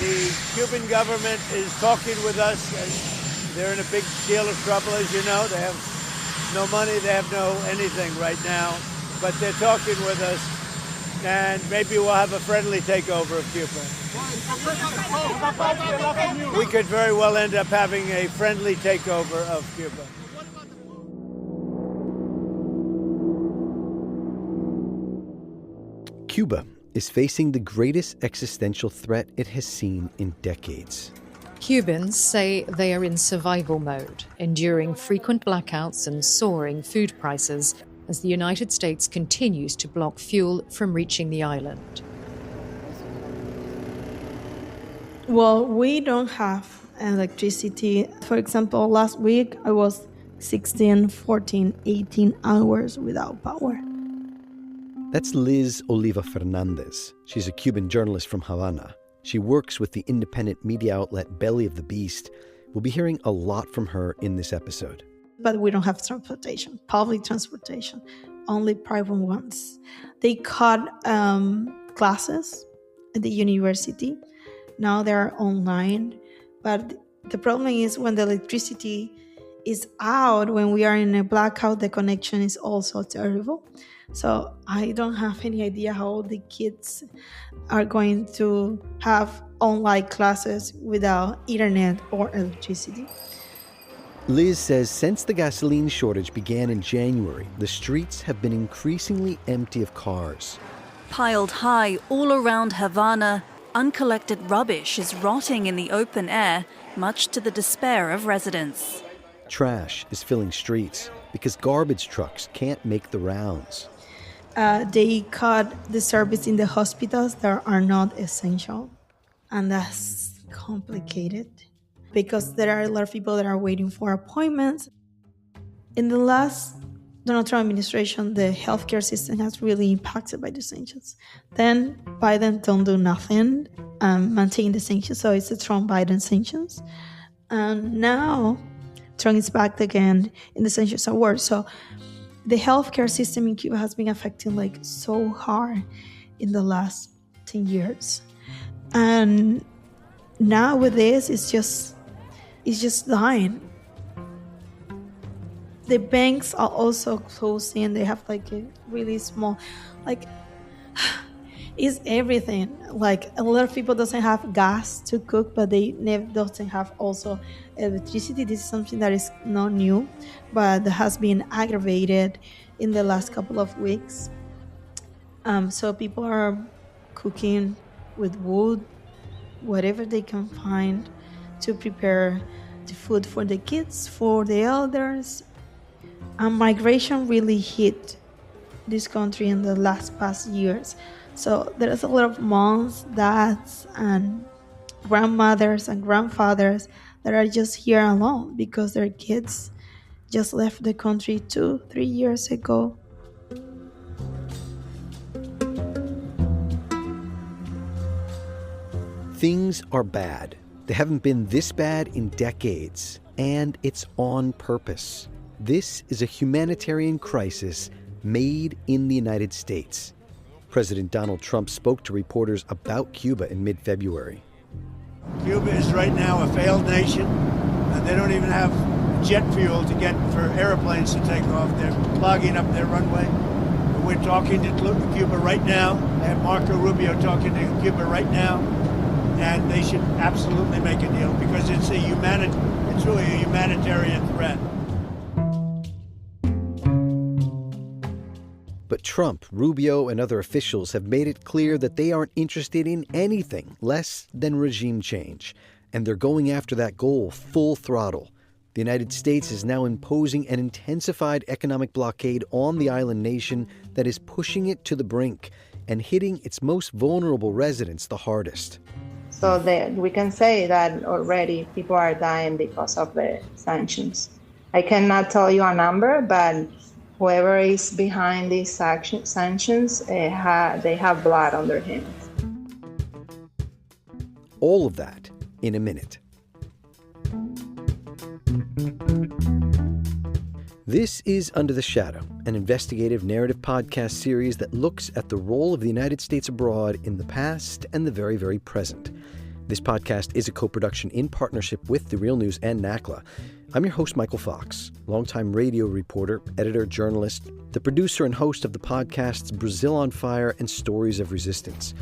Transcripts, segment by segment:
The Cuban government is talking with us. They're in a big deal of trouble, as you know. They have no money, they have no anything right now. But they're talking with us, and maybe we'll have a friendly takeover of Cuba. We could very well end up having a friendly takeover of Cuba. Cuba is facing the greatest existential threat it has seen in decades. Cubans say they are in survival mode, enduring frequent blackouts and soaring food prices as the United States continues to block fuel from reaching the island. Well, we don't have electricity. For example, last week I was 16, 14, 18 hours without power. That's Liz Oliva Fernandez. She's a Cuban journalist from Havana. She works with the independent media outlet Belly of the Beast. We'll be hearing a lot from her in this episode. But we don't have transportation, public transportation, only private ones. They cut classes at the university. Now they're online. But the problem is when the electricity is out, when we are in a blackout, the connection is also terrible. So I don't have any idea how the kids are going to have online classes without internet or electricity. Liz says since the gasoline shortage began in January, the streets have been increasingly empty of cars. Piled high all around Havana, uncollected rubbish is rotting in the open air, much to the despair of residents. Trash is filling streets because garbage trucks can't make the rounds. They cut the service in the hospitals that are not essential. And that's complicated because there are a lot of people that are waiting for appointments. In the last Donald Trump administration, the healthcare system has really impacted by the sanctions. Then Biden don't do nothing, maintain the sanctions. So it's the Trump-Biden sanctions. And now Trump is back again in the sanctions award. So the healthcare system in Cuba has been affecting so hard in the last 10 years. And now with this, it's just dying. The banks are also closing. They have a really small, it's everything. A lot of people doesn't have gas to cook, but they doesn't have also electricity. This is something that is not new, but has been aggravated in the last couple of weeks. So people are cooking with wood, whatever they can find to prepare the food for the kids, for the elders. And migration really hit this country in the past years. So there's a lot of moms, dads, and grandmothers and grandfathers that are just here alone because their kids just left the country 2-3 years ago. Things are bad. They haven't been this bad in decades, and it's on purpose. This is a humanitarian crisis made in the United States. President Donald Trump spoke to reporters about Cuba in mid-February. Cuba is right now a failed nation, and they don't even have jet fuel to get for airplanes to take off. They're clogging up their runway. We're talking to Cuba right now. I have Marco Rubio talking to Cuba right now, and they should absolutely make a deal because it's really a humanitarian threat. But Trump, Rubio, and other officials have made it clear that they aren't interested in anything less than regime change. And they're going after that goal full throttle. The United States is now imposing an intensified economic blockade on the island nation that is pushing it to the brink and hitting its most vulnerable residents the hardest. So we can say that already people are dying because of the sanctions. I cannot tell you a number, but whoever is behind these sanctions, they have blood on their hands. All of that in a minute. This is Under the Shadow, an investigative narrative podcast series that looks at the role of the United States abroad in the past and the very, very present. This podcast is a co-production in partnership with The Real News and NACLA. I'm your host, Michael Fox, longtime radio reporter, editor, journalist, the producer and host of the podcasts Brazil on Fire and Stories of Resistance.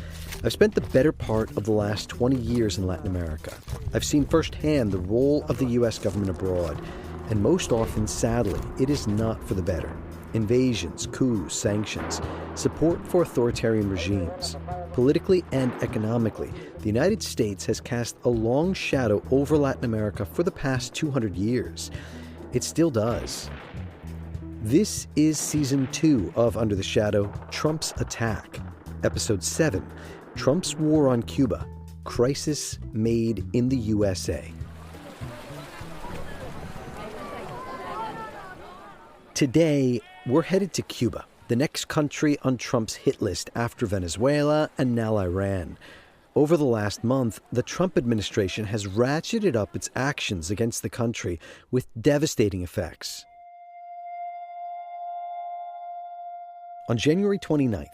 I've spent the better part of the last 20 years in Latin America. I've seen firsthand the role of the U.S. government abroad, and most often, sadly, it is not for the better. Invasions, coups, sanctions, support for authoritarian regimes. Politically and economically, the United States has cast a long shadow over Latin America for the past 200 years. It still does. This is Season 2 of Under the Shadow, Trump's Attack. Episode 7, Trump's War on Cuba, Crisis Made in the USA. Today, we're headed to Cuba, the next country on Trump's hit list after Venezuela and now Iran. Over the last month, the Trump administration has ratcheted up its actions against the country with devastating effects. On January 29th,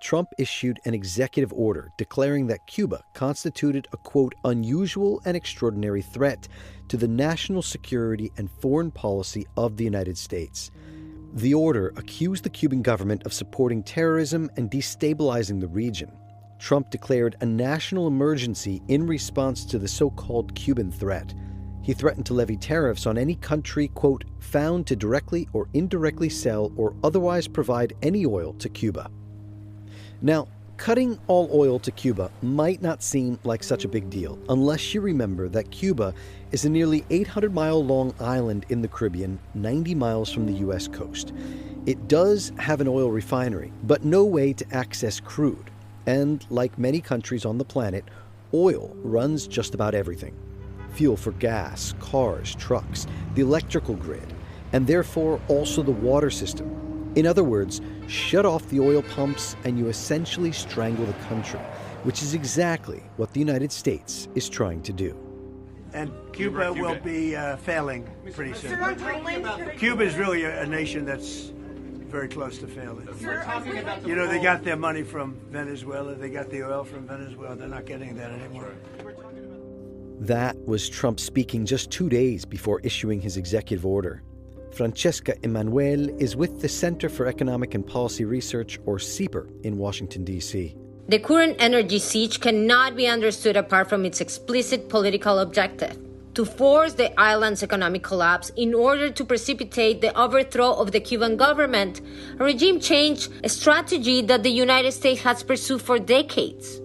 Trump issued an executive order declaring that Cuba constituted a, quote, unusual and extraordinary threat to the national security and foreign policy of the United States. The order accused the Cuban government of supporting terrorism and destabilizing the region. Trump declared a national emergency in response to the so-called Cuban threat. He threatened to levy tariffs on any country, quote, found to directly or indirectly sell or otherwise provide any oil to Cuba. Now, cutting all oil to Cuba might not seem like such a big deal unless you remember that Cuba is a nearly 800-mile-long island in the Caribbean, 90 miles from the U.S. coast. It does have an oil refinery, but no way to access crude. And like many countries on the planet, oil runs just about everything. Fuel for gas, cars, trucks, the electrical grid, and therefore also the water system. In other words, shut off the oil pumps and you essentially strangle the country, which is exactly what the United States is trying to do. And Cuba will be failing pretty soon. Cuba is really a nation that's very close to failing. You know, they got their money from Venezuela. They got the oil from Venezuela. They're not getting that anymore. That was Trump speaking just 2 days before issuing his executive order. Francesca Emanuel is with the Center for Economic and Policy Research, or CEPR, in Washington, D.C. The current energy siege cannot be understood apart from its explicit political objective: to force the island's economic collapse in order to precipitate the overthrow of the Cuban government, a regime change strategy that the United States has pursued for decades.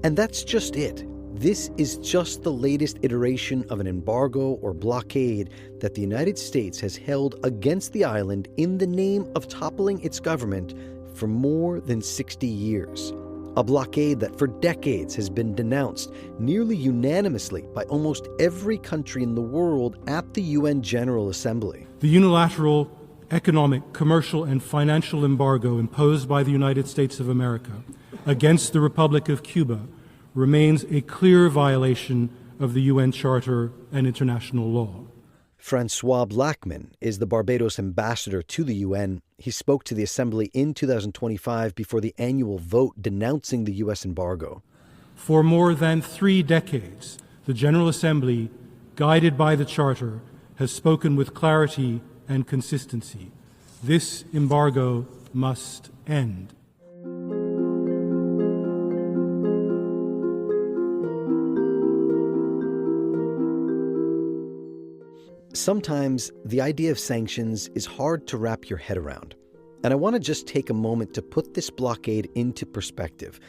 And that's just it. This is just the latest iteration of an embargo or blockade that the United States has held against the island in the name of toppling its government for more than 60 years. A blockade that for decades has been denounced nearly unanimously by almost every country in the world at the UN General Assembly. The unilateral economic, commercial, and financial embargo imposed by the United States of America against the Republic of Cuba remains a clear violation of the UN Charter and international law. Francois Blackman is the Barbados ambassador to the UN. He spoke to the Assembly in 2025 before the annual vote denouncing the U.S. embargo. For more than 3 decades, the General Assembly, guided by the Charter, has spoken with clarity and consistency. This embargo must end. Sometimes the idea of sanctions is hard to wrap your head around. And I want to just take a moment to put this blockade into perspective.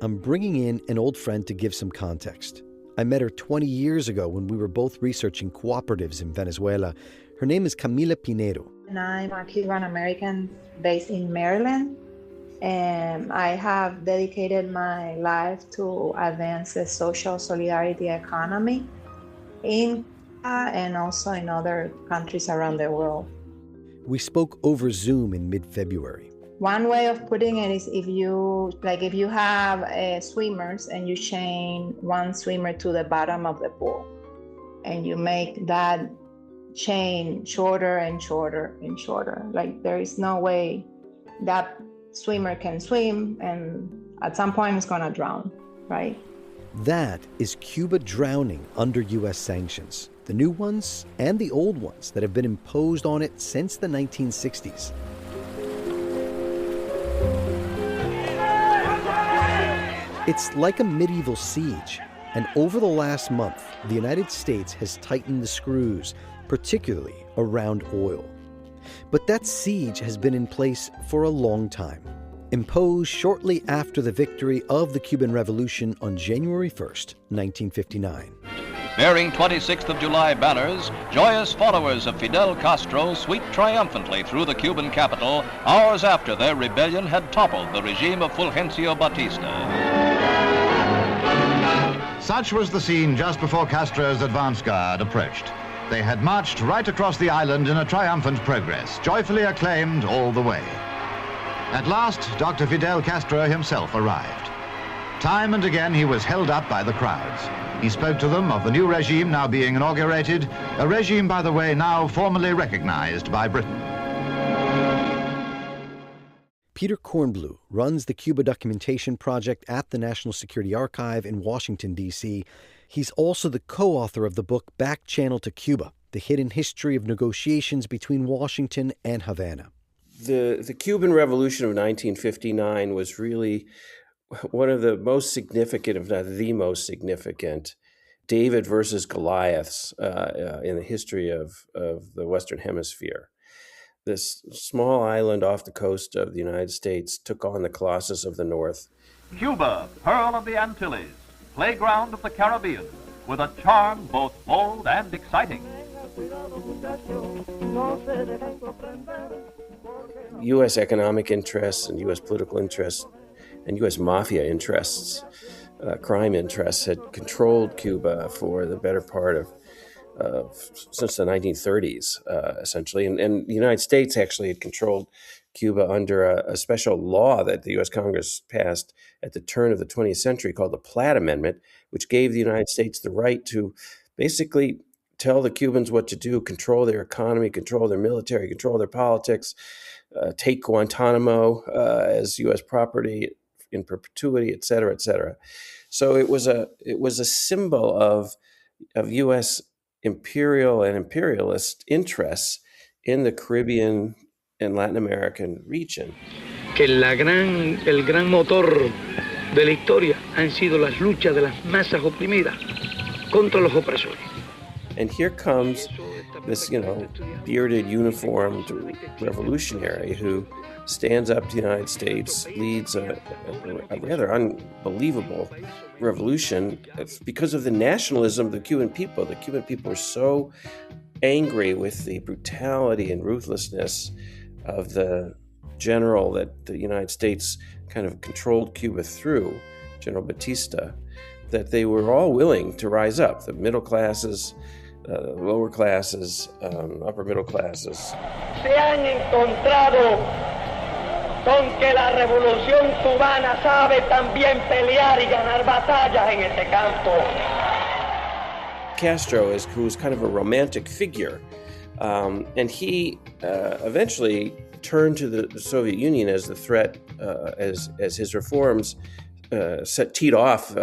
I'm bringing in an old friend to give some context. I met her 20 years ago when we were both researching cooperatives in Venezuela. Her name is Camila Pinedo. And I'm a Cuban American based in Maryland. And I have dedicated my life to advance the social solidarity economy in and also in other countries around the world. We spoke over Zoom in mid-February. One way of putting it is if you have swimmers and you chain one swimmer to the bottom of the pool and you make that chain shorter and shorter and shorter. Like there is no way that swimmer can swim, and at some point it's gonna drown, right? That is Cuba drowning under U.S. sanctions, the new ones and the old ones that have been imposed on it since the 1960s. It's like a medieval siege, and over the last month, the United States has tightened the screws, particularly around oil. But that siege has been in place for a long time, imposed shortly after the victory of the Cuban Revolution on January 1st, 1959. Bearing 26th of July banners, joyous followers of Fidel Castro sweep triumphantly through the Cuban capital hours after their rebellion had toppled the regime of Fulgencio Batista. Such was the scene just before Castro's advance guard approached. They had marched right across the island in a triumphant progress, joyfully acclaimed all the way. At last, Dr. Fidel Castro himself arrived. Time and again he was held up by the crowds. He spoke to them of the new regime now being inaugurated, a regime, by the way, now formally recognized by Britain. Peter Kornblue runs the Cuba Documentation Project at the National Security Archive in Washington, D.C. He's also the co-author of the book Back Channel to Cuba, The Hidden History of Negotiations Between Washington and Havana. The Cuban Revolution of 1959 was really one of the most significant, if not the most significant, David versus Goliaths in the history of the Western Hemisphere. This small island off the coast of the United States took on the Colossus of the North. Cuba, pearl of the Antilles, playground of the Caribbean, with a charm both bold and exciting. U.S. economic interests and U.S. political interests and U.S. mafia interests, crime interests, had controlled Cuba for the better part of since the 1930s, essentially. And the United States actually had controlled Cuba under a special law that the U.S. Congress passed at the turn of the 20th century called the Platt Amendment, which gave the United States the right to basically tell the Cubans what to do, control their economy, control their military, control their politics, take Guantanamo as U.S. property in perpetuity, et cetera, et cetera. So it was a symbol of U.S. imperial and imperialist interests in the Caribbean and Latin American region. Que el gran motor de la historia han sido las luchas de las masas oprimidas contra los opresores. And here comes this, bearded, uniformed revolutionary who stands up to the United States, leads a rather unbelievable revolution. It's because of the nationalism of the Cuban people. The Cuban people are so angry with the brutality and ruthlessness of the general that the United States kind of controlled Cuba through, General Batista, that they were all willing to rise up, the middle classes, lower classes, upper middle classes. Se han encontrado con que la revolución cubana sabe también pelear y ganar batallas en este campo. Castro who was kind of a romantic figure, and he eventually turned to the Soviet Union as the threat, as his reforms teed off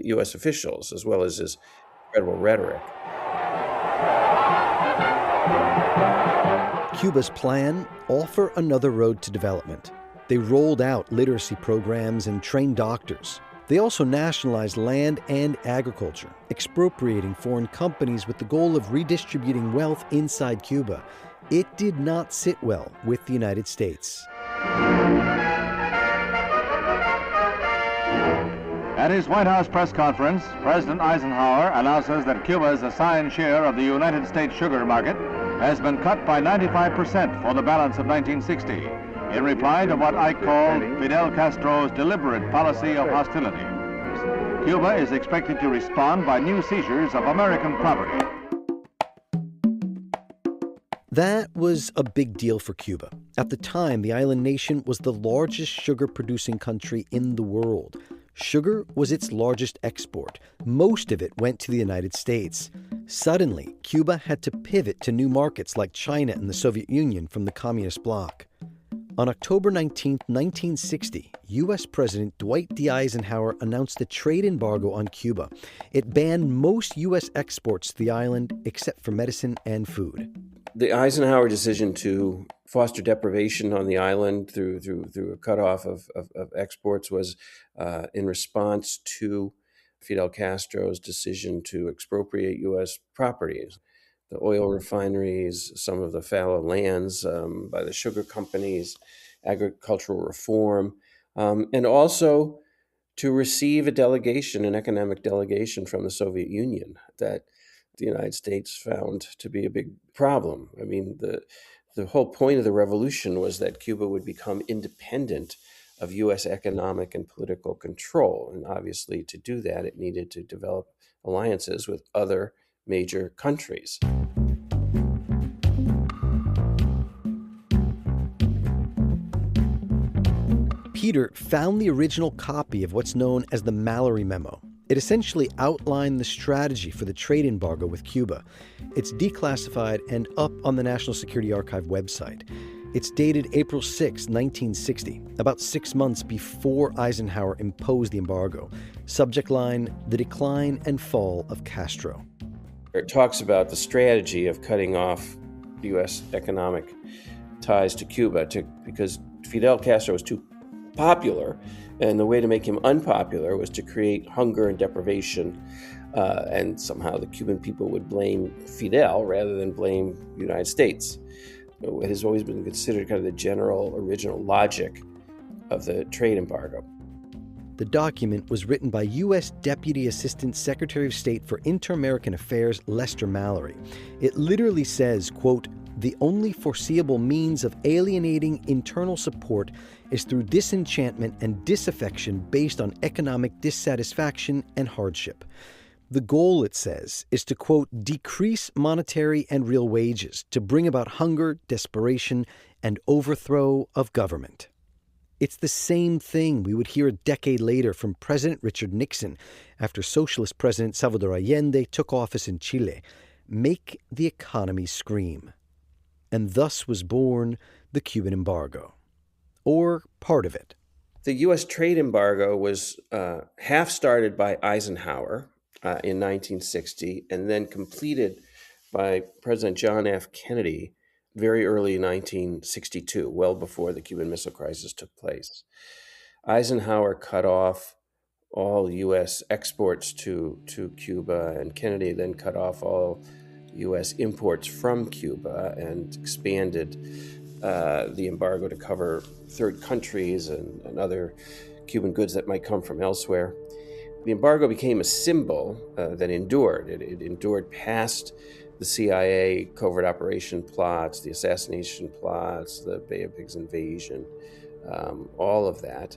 U.S. officials, as well as his incredible rhetoric. Cuba's plan, offer another road to development. They rolled out literacy programs and trained doctors. They also nationalized land and agriculture, expropriating foreign companies with the goal of redistributing wealth inside Cuba. It did not sit well with the United States. At his White House press conference, President Eisenhower announces that Cuba's assigned share of the United States sugar market has been cut by 95% for the balance of 1960, in reply to what Ike called Fidel Castro's deliberate policy of hostility. Cuba is expected to respond by new seizures of American property. That was a big deal for Cuba. At the time, the island nation was the largest sugar-producing country in the world. Sugar was its largest export. Most of it went to the United States. Suddenly, Cuba had to pivot to new markets like China and the Soviet Union from the communist bloc. On October 19, 1960, U.S. President Dwight D. Eisenhower announced a trade embargo on Cuba. It banned most U.S. exports to the island except for medicine and food. The Eisenhower decision to foster deprivation on the island through a cutoff of exports was in response to Fidel Castro's decision to expropriate U.S. properties. The oil refineries, some of the fallow lands by the sugar companies, agricultural reform, and also to receive an economic delegation from the Soviet Union that the United States found to be a big problem. I mean, the whole point of the revolution was that Cuba would become independent of U.S. economic and political control. And obviously, to do that, it needed to develop alliances with other major countries. Peter found the original copy of what's known as the Mallory Memo. It essentially outlined the strategy for the trade embargo with Cuba. It's declassified and up on the National Security Archive website. It's dated April 6, 1960, about 6 months before Eisenhower imposed the embargo. Subject line, The Decline and Fall of Castro. It talks about the strategy of cutting off U.S. economic ties to Cuba because Fidel Castro was too popular, and the way to make him unpopular was to create hunger and deprivation, and somehow the Cuban people would blame Fidel rather than blame the United States. It has always been considered kind of the general original logic of the trade embargo. The document was written by U.S. Deputy Assistant Secretary of State for Inter-American Affairs Lester Mallory. It literally says, quote, "The only foreseeable means of alienating internal support is through disenchantment and disaffection based on economic dissatisfaction and hardship. The goal," it says, "is to, quote, decrease monetary and real wages, to bring about hunger, desperation, and overthrow of government." It's the same thing we would hear a decade later from President Richard Nixon after Socialist President Salvador Allende took office in Chile. Make the economy scream. And thus was born the Cuban embargo. Or part of it. The U.S. trade embargo was half started by Eisenhower in 1960 and then completed by President John F. Kennedy very early in 1962, well before the Cuban Missile Crisis took place. Eisenhower cut off all U.S. exports to Cuba, and Kennedy then cut off all U.S. imports from Cuba and expanded the embargo to cover third countries and other Cuban goods that might come from elsewhere. The embargo became a symbol that endured. It endured past the CIA covert operation plots, the assassination plots, the Bay of Pigs invasion, all of that.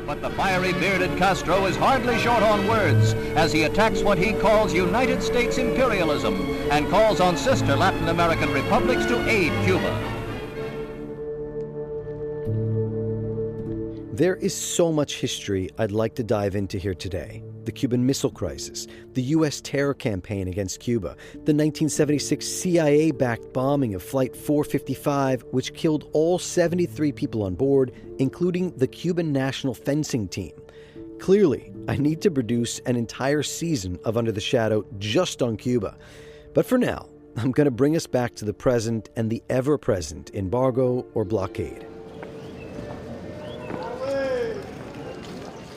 But the fiery bearded Castro is hardly short on words as he attacks what he calls United States imperialism and calls on sister Latin American republics to aid Cuba. There is so much history I'd like to dive into here today. The Cuban Missile Crisis, the U.S. terror campaign against Cuba, the 1976 CIA-backed bombing of Flight 455, which killed all 73 people on board, including the Cuban national fencing team. Clearly, I need to produce an entire season of Under the Shadow just on Cuba. But for now, I'm going to bring us back to the present and the ever-present embargo or blockade.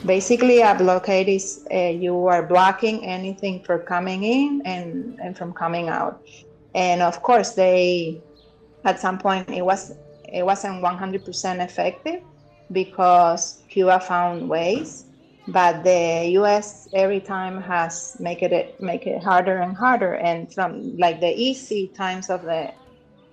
Basically, a blockade is you are blocking anything from coming in and from coming out. And of course, at some point it wasn't 100% effective because Cuba found ways, but the U.S. every time has make it harder and harder. And from like the easy times of the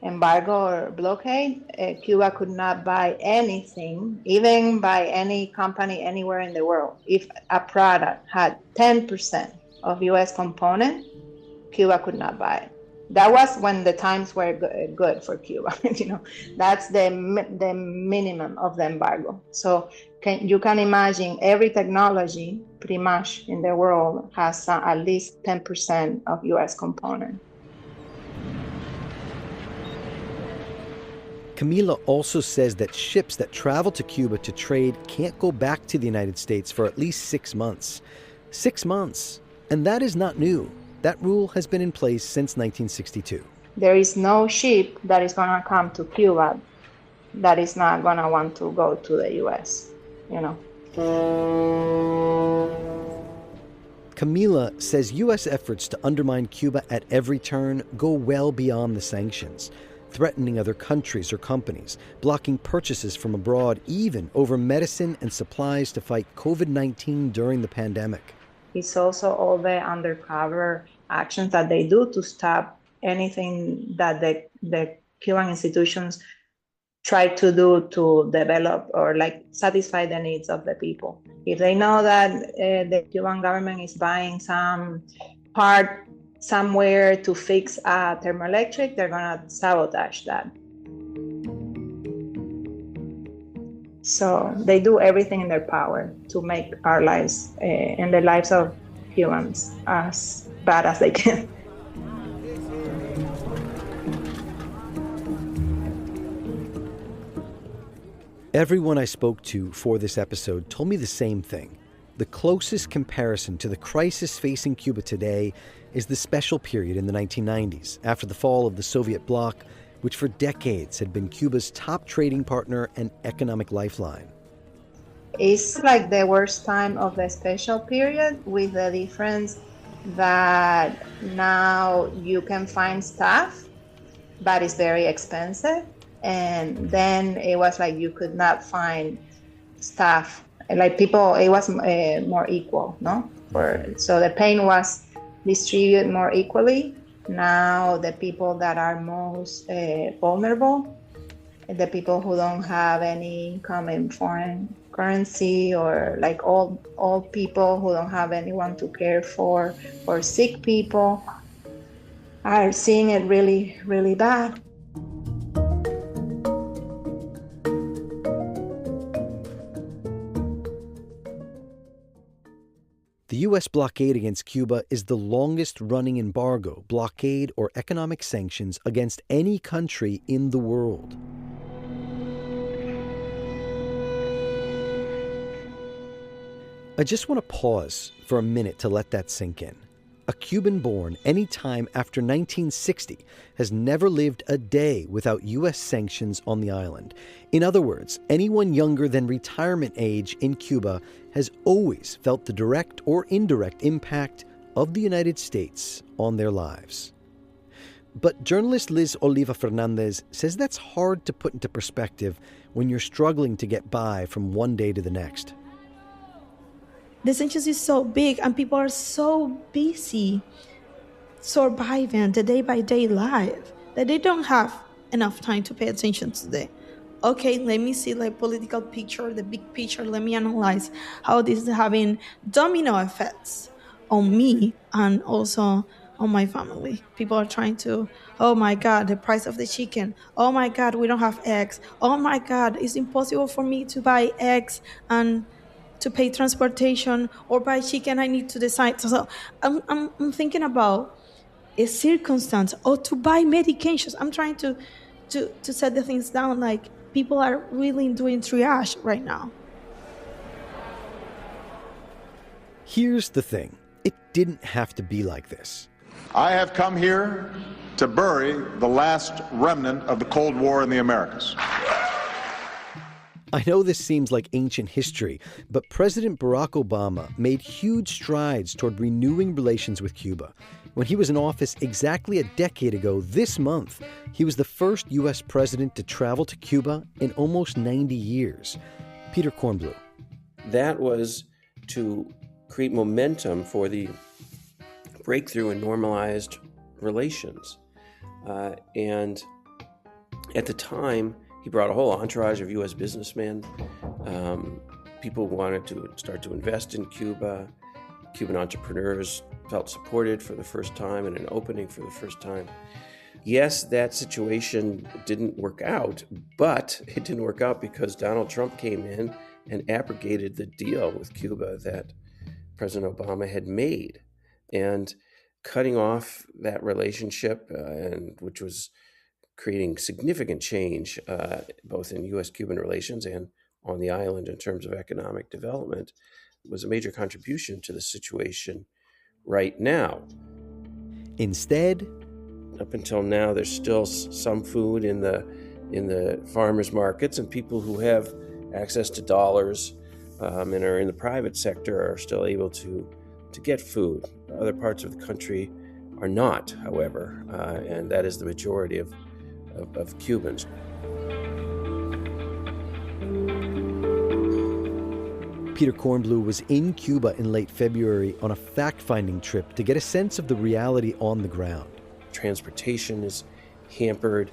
embargo or blockade, Cuba could not buy anything, even by any company anywhere in the world. If a product had 10% of U.S. component, Cuba could not buy it. That was when the times were good for Cuba. That's the minimum of the embargo. So you can imagine every technology pretty much in the world has at least 10% of U.S. component. Camila also says that ships that travel to Cuba to trade can't go back to the United States for at least 6 months. 6 months. And that is not new. That rule has been in place since 1962. There is no ship that is going to come to Cuba that is not going to want to go to the U.S., Camila says U.S. efforts to undermine Cuba at every turn go well beyond the sanctions, threatening other countries or companies, blocking purchases from abroad, even over medicine and supplies to fight COVID-19 during the pandemic. It's also all the undercover actions that they do to stop anything that the Cuban institutions try to do to develop or satisfy the needs of the people. If they know that the Cuban government is buying some part somewhere to fix a thermoelectric, they're gonna sabotage that. So they do everything in their power to make our lives and the lives of Cubans as bad as they can. Everyone I spoke to for this episode told me the same thing. The closest comparison to the crisis facing Cuba today is the special period in the 1990s, after the fall of the Soviet bloc, which for decades had been Cuba's top trading partner and economic lifeline. It's like the worst time of the special period, with the difference that now you can find stuff, but it's very expensive. And then it was like you could not find stuff. Like people, it was more equal, no? So the pain was distributed more equally. Now the people that are most vulnerable, the people who don't have any income in foreign currency, or like old people who don't have anyone to care for, or sick people, are seeing it really, really bad. The U.S. blockade against Cuba is the longest-running embargo, blockade, or economic sanctions against any country in the world. I just want to pause for a minute to let that sink in. A Cuban born any time after 1960 has never lived a day without U.S. sanctions on the island. In other words, anyone younger than retirement age in Cuba has always felt the direct or indirect impact of the United States on their lives. But journalist Liz Oliva Fernandez says that's hard to put into perspective when you're struggling to get by from one day to the next. The sanctions is so big and people are so busy surviving the day-by-day life that they don't have enough time to pay attention to the, okay, let me see the political picture, the big picture, let me analyze how this is having domino effects on me and also on my family. People are trying to, oh my God, the price of the chicken. Oh my God, we don't have eggs. Oh my God, it's impossible for me to buy eggs and to pay transportation, or buy chicken, I need to decide. So I'm thinking about a circumstance, or to buy medications. I'm trying to set the things down. Like, people are really doing triage right now. Here's the thing. It didn't have to be like this. I have come here to bury the last remnant of the Cold War in the Americas. I know this seems like ancient history, but President Barack Obama made huge strides toward renewing relations with Cuba. When he was in office exactly a decade ago this month, he was the first U.S. president to travel to Cuba in almost 90 years. Peter Kornblue. That was to create momentum for the breakthrough in normalized relations. And at the time, he brought a whole entourage of U.S. businessmen. People wanted to start to invest in Cuba. Cuban entrepreneurs felt supported for the first time and an opening for the first time. Yes, that situation didn't work out, but it didn't work out because Donald Trump came in and abrogated the deal with Cuba that President Obama had made. And cutting off that relationship, and which was creating significant change both in U.S.-Cuban relations and on the island in terms of economic development, was a major contribution to the situation right now. Instead, up until now, there's still some food in the farmers' markets, and people who have access to dollars and are in the private sector are still able to get food. Other parts of the country are not, however, and that is the majority of Cubans. Peter Kornblue was in Cuba in late February on a fact-finding trip to get a sense of the reality on the ground. Transportation is hampered.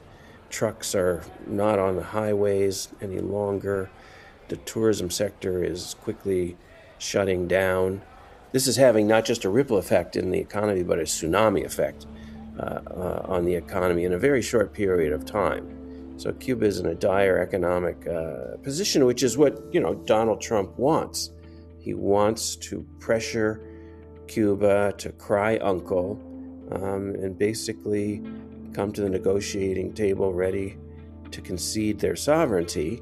Trucks are not on the highways any longer. The tourism sector is quickly shutting down. This is having not just a ripple effect in the economy, but a tsunami effect on the economy in a very short period of time. So Cuba is in a dire economic position, which is what Donald Trump wants. He wants to pressure Cuba to cry uncle and basically come to the negotiating table ready to concede their sovereignty.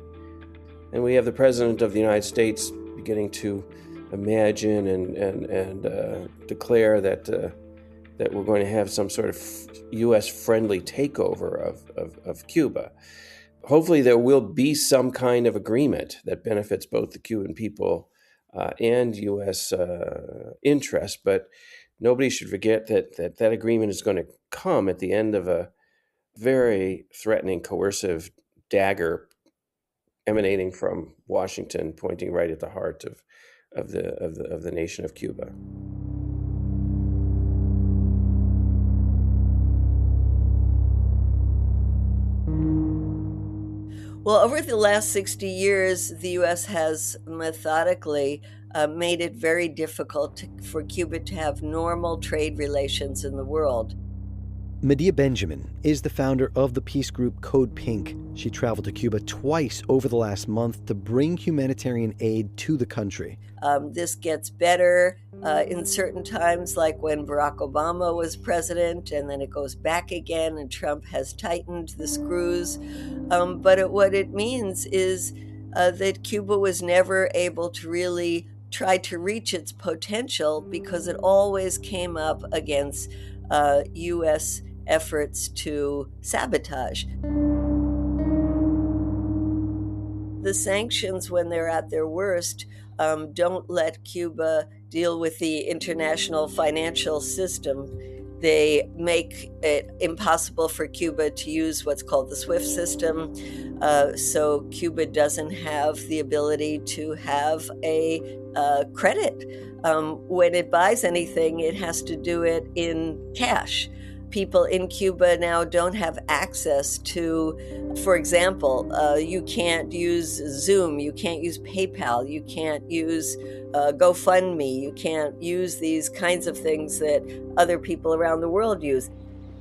And we have the President of the United States beginning to imagine and declare that we're going to have some sort of U.S.-friendly takeover of Cuba. Hopefully there will be some kind of agreement that benefits both the Cuban people and U.S. interests, but nobody should forget that agreement is going to come at the end of a very threatening, coercive dagger emanating from Washington, pointing right at the heart of the nation of Cuba. Well, over the last 60 years, the U.S. has methodically made it very difficult for Cuba to have normal trade relations in the world. Medea Benjamin is the founder of the peace group Code Pink. She traveled to Cuba twice over the last month to bring humanitarian aid to the country. This gets better in certain times, like when Barack Obama was president, and then it goes back again, and Trump has tightened the screws. But what it means is that Cuba was never able to really try to reach its potential because it always came up against U.S. efforts to sabotage. The sanctions, when they're at their worst, don't let Cuba deal with the international financial system. They make it impossible for Cuba to use what's called the SWIFT system. So Cuba doesn't have the ability to have a credit. When it buys anything, it has to do it in cash. People in Cuba now don't have access to, for example, you can't use Zoom, you can't use PayPal, you can't use GoFundMe, you can't use these kinds of things that other people around the world use.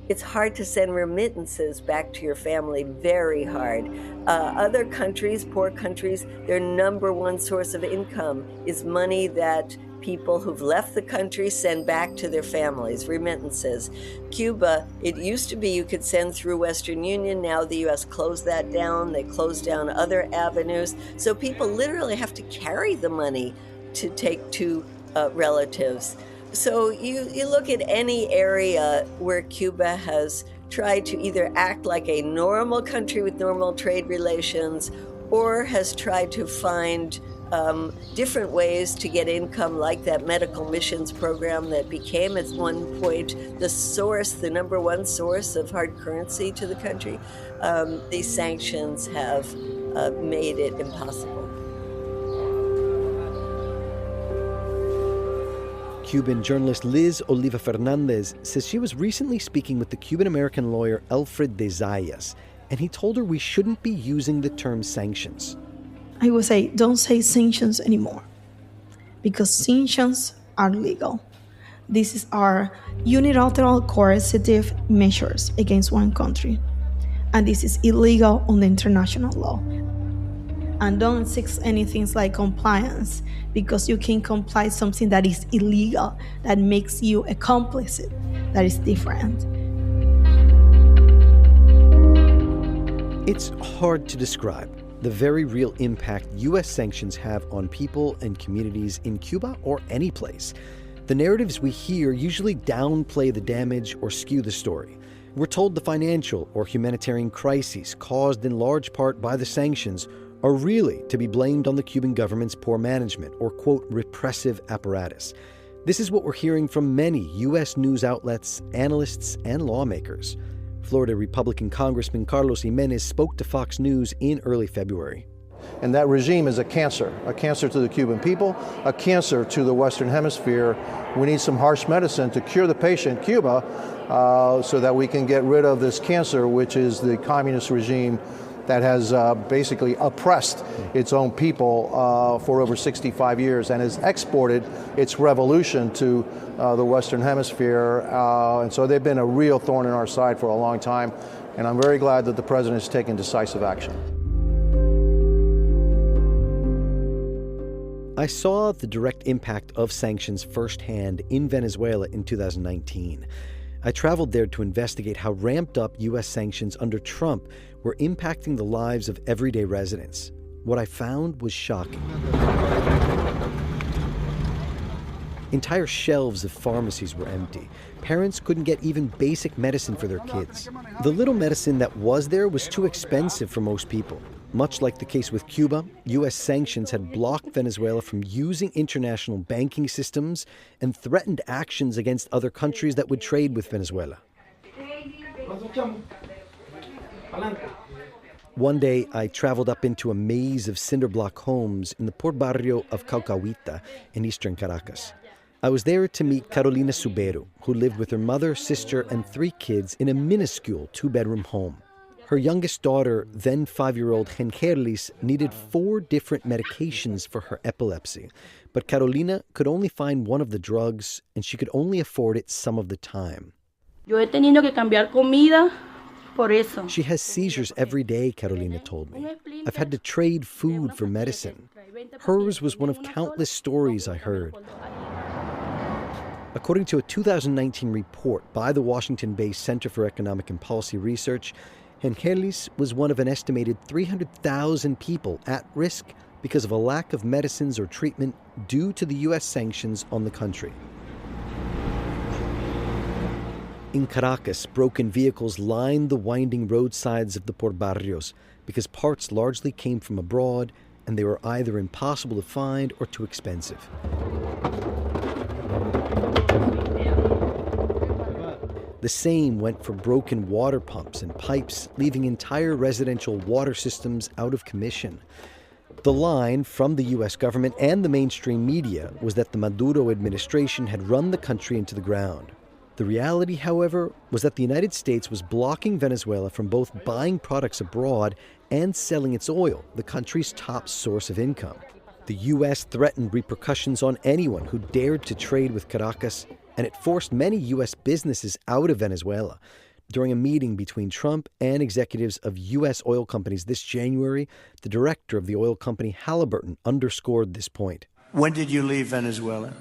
It's hard to send remittances back to your family, very hard. Other countries, poor countries, their number one source of income is money that people who've left the country send back to their families, remittances. Cuba, it used to be you could send through Western Union. Now the U.S. closed that down. They closed down other avenues. So people literally have to carry the money to take to relatives. So you look at any area where Cuba has tried to either act like a normal country with normal trade relations or has tried to find different ways to get income, like that medical missions program that became at one point the number one source of hard currency to the country. These sanctions have made it impossible. Cuban journalist Liz Oliva Fernandez says she was recently speaking with the Cuban-American lawyer Alfred de Zayas, and he told her we shouldn't be using the term sanctions. I would say, don't say sanctions anymore, because sanctions are legal. These are unilateral coercive measures against one country, and this is illegal under international law. And don't seek anything like compliance, because you can comply something that is illegal, that makes you a complicit, that is different. It's hard to describe the very real impact U.S. sanctions have on people and communities in Cuba or any place. The narratives we hear usually downplay the damage or skew the story. We're told the financial or humanitarian crises caused in large part by the sanctions are really to be blamed on the Cuban government's poor management or, quote, repressive apparatus. This is what we're hearing from many U.S. news outlets, analysts, and lawmakers. Florida Republican Congressman Carlos Jimenez spoke to Fox News in early February. And that regime is a cancer to the Cuban people, a cancer to the Western Hemisphere. We need some harsh medicine to cure the patient, Cuba, so that we can get rid of this cancer, which is the communist regime that has basically oppressed its own people for over 65 years and has exported its revolution to the Western Hemisphere. And so they've been a real thorn in our side for a long time. And I'm very glad that the president has taken decisive action. I saw the direct impact of sanctions firsthand in Venezuela in 2019. I traveled there to investigate how ramped up U.S. sanctions under Trump were impacting the lives of everyday residents. What I found was shocking. Entire shelves of pharmacies were empty. Parents couldn't get even basic medicine for their kids. The little medicine that was there was too expensive for most people. Much like the case with Cuba, U.S. sanctions had blocked Venezuela from using international banking systems and threatened actions against other countries that would trade with Venezuela. One day, I traveled up into a maze of cinder block homes in the poor barrio of Caucahuita in eastern Caracas. I was there to meet Carolina Suberu, who lived with her mother, sister, and 3 kids in a minuscule 2-bedroom home. Her youngest daughter, then 5-year-old Hengerlis, needed 4 different medications for her epilepsy. But Carolina could only find one of the drugs, and she could only afford it some of the time. Yo he tenido que cambiar comida por eso. She has seizures every day, Carolina told me. I've had to trade food for medicine. Hers was one of countless stories I heard. According to a 2019 report by the Washington-based Center for Economic and Policy Research, Hengerlis was one of an estimated 300,000 people at risk because of a lack of medicines or treatment due to the U.S. sanctions on the country. In Caracas, broken vehicles lined the winding roadsides of the poor barrios because parts largely came from abroad and they were either impossible to find or too expensive. The same went for broken water pumps and pipes, leaving entire residential water systems out of commission. The line from the U.S. government and the mainstream media was that the Maduro administration had run the country into the ground. The reality, however, was that the United States was blocking Venezuela from both buying products abroad and selling its oil, the country's top source of income. The U.S. threatened repercussions on anyone who dared to trade with Caracas, and it forced many U.S. businesses out of Venezuela. During a meeting between Trump and executives of U.S. oil companies this January, the director of the oil company Halliburton underscored this point. When did you leave Venezuela?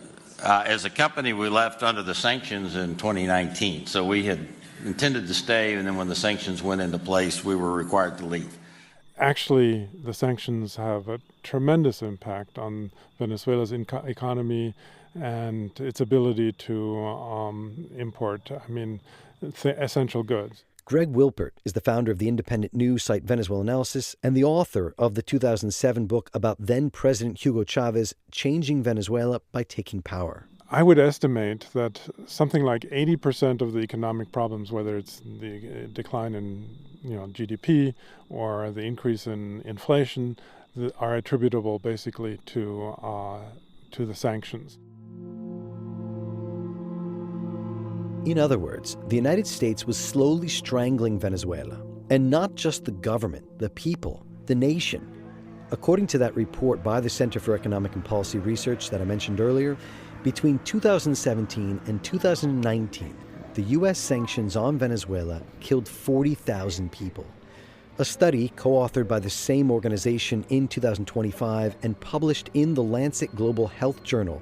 As a company, we left under the sanctions in 2019. So we had intended to stay, and then when the sanctions went into place, we were required to leave. Actually, the sanctions have a tremendous impact on Venezuela's economy and its ability to import, essential goods. Greg Wilpert is the founder of the independent news site Venezuela Analysis and the author of the 2007 book about then-President Hugo Chavez changing Venezuela by taking power. I would estimate that something like 80% of the economic problems, whether it's the decline in GDP or the increase in inflation, are attributable basically to the sanctions. In other words, the United States was slowly strangling Venezuela. And not just the government, the people, the nation. According to that report by the Center for Economic and Policy Research that I mentioned earlier, Between 2017 and 2019, the U.S. sanctions on Venezuela killed 40,000 people. A study co-authored by the same organization in 2025 and published in the Lancet Global Health Journal